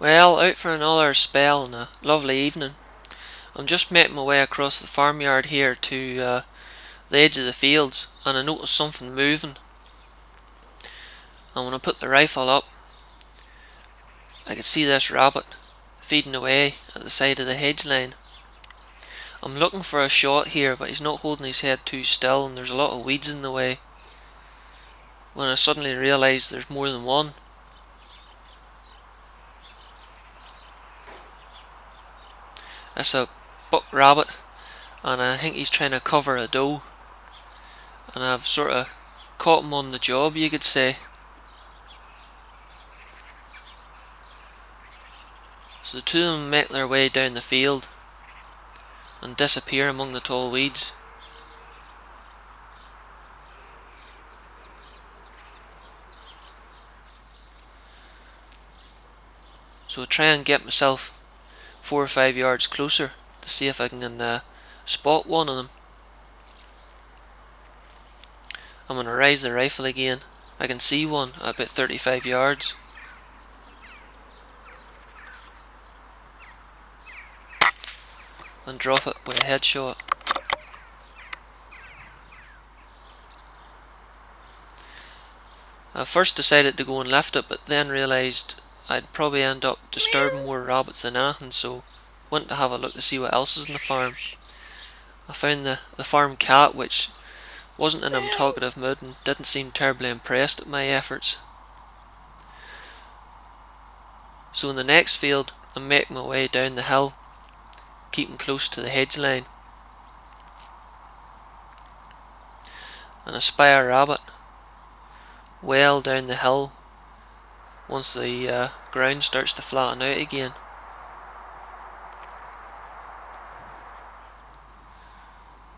Well, out for another spell and a lovely evening. I'm just making my way across the farmyard here to the edge of the fields, and I noticed something moving. And when I put the rifle up, I could see this rabbit feeding away at the side of the hedge line. I'm looking for a shot here, but he's not holding his head too still, and there's a lot of weeds in the way. When I suddenly realise there's more than one. That's a buck rabbit, and I think he's trying to cover a doe. And I've sort of caught him on the job, you could say. So the two of them make their way down the field and disappear among the tall weeds. So I try and get myself 4 or 5 yards closer to see if I can spot one of them. I'm going to raise the rifle again. I can see one at about 35 yards. And drop it with a headshot. I first decided to go and lift it, but then realised I'd probably end up disturbing more rabbits than anything, so went to have a look to see what else is in the farm. I found the farm cat, which wasn't in a talkative mood and didn't seem terribly impressed at my efforts. So in the next field, I'm making my way down the hill, keeping close to the hedge line, and I spy a rabbit well down the hill once the ground starts to flatten out again.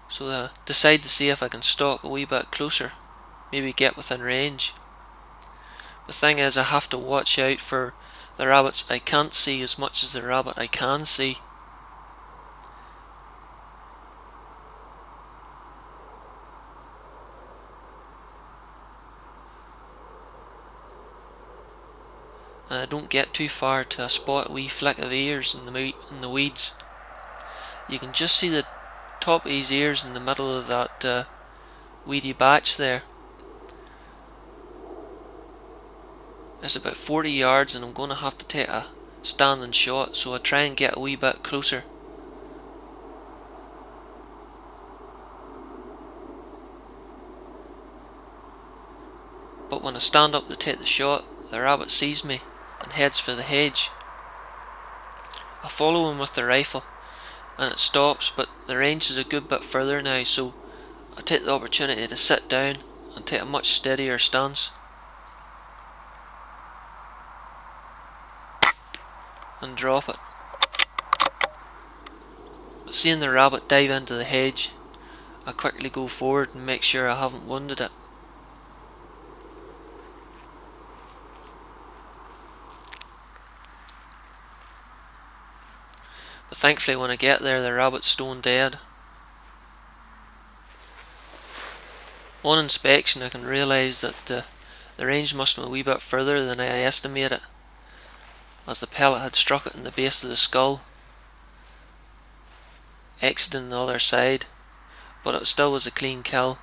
So I decide to see if I can stalk a wee bit closer, maybe get within range. The thing is, I have to watch out for the rabbits I can't see as much as the rabbit I can see. And I don't get too far to spot a wee flick of ears in the weeds. You can just see the top of his ears in the middle of that weedy batch there. It's about 40 yards and I'm going to have to take a standing shot, so I try and get a wee bit closer. But when I stand up to take the shot, the rabbit sees me and heads for the hedge. I follow him with the rifle and it stops, but the range is a good bit further now, so I take the opportunity to sit down and take a much steadier stance and drop it. But seeing the rabbit dive into the hedge, I quickly go forward and make sure I haven't wounded it. But thankfully when I get there, the rabbit's stone dead. On inspection I can realise that the range must have been a wee bit further than I estimated, as the pellet had struck it in the base of the skull, exiting the other side, but it still was a clean kill.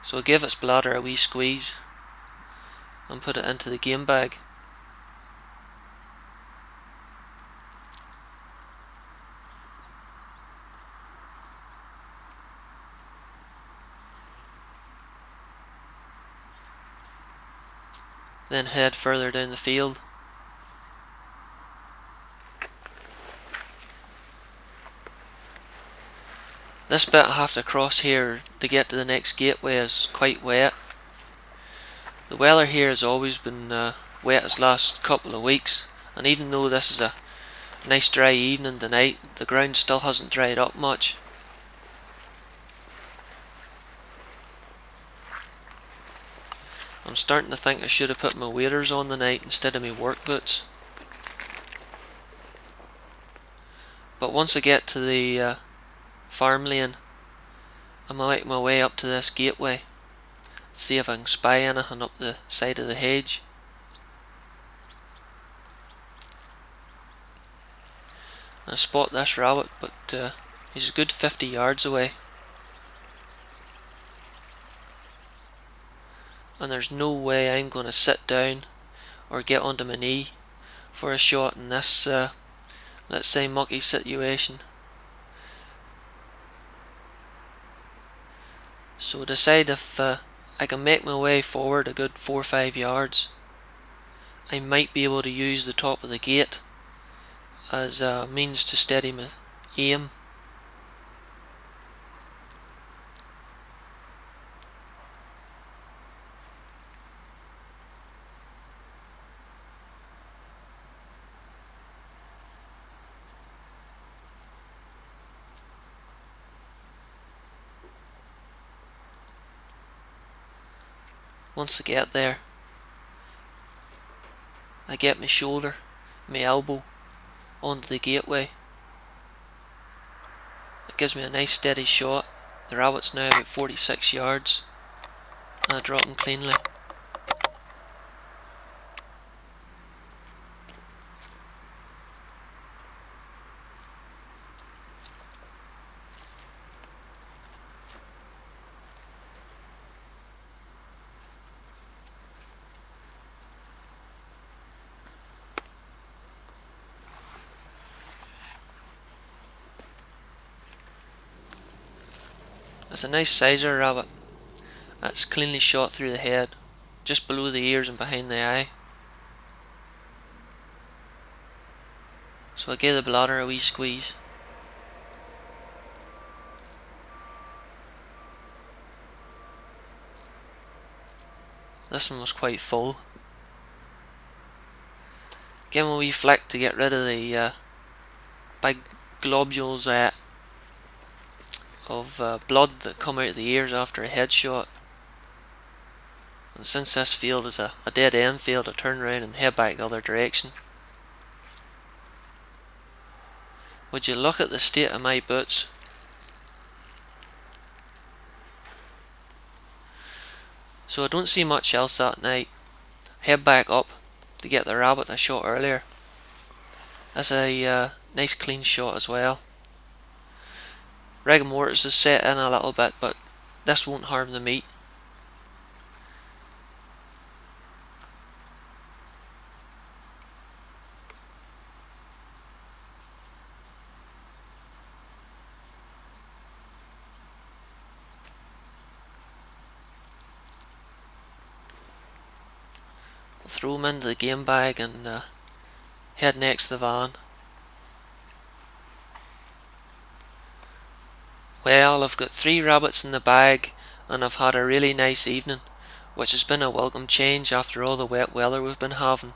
So I gave its bladder a wee squeeze and put it into the game bag. Then head further down the field. This bit I have to cross here to get to the next gateway is quite wet. The weather here has always been wet this last couple of weeks, and even though this is a nice dry evening tonight, the ground still hasn't dried up much. I'm starting to think I should have put my waders on tonight instead of my work boots. But once I get to the farm lane, I'm making my way up to this gateway. see if I can spy anything up the side of the hedge. I spot this rabbit, but he's a good 50 yards away. And there's no way I'm going to sit down or get onto my knee for a shot in this, let's say, mucky situation. So I decide if I can make my way forward a good 4 or 5 yards, I might be able to use the top of the gate as a means to steady my aim. Once I get there, I get my shoulder, my elbow onto the gateway. It gives me a nice steady shot. The rabbit's now about 46 yards and I drop him cleanly. It's a nice sizer rabbit. It's cleanly shot through the head, just below the ears and behind the eye. So I gave the bladder a wee squeeze. This one was quite full. Give him a wee flick to get rid of the big globules of blood that come out of the ears after a headshot. And since this field is a dead end field, I turn around and head back the other direction. Would you look at the state of my boots? So I don't see much else that night. Head back up to get the rabbit I shot earlier. That's a nice clean shot as well. Rigor mortis is set in a little bit, but this won't harm the meat. We'll throw them into the game bag and head next to the van. Well, I've got 3 rabbits in the bag and I've had a really nice evening, which has been a welcome change after all the wet weather we've been having.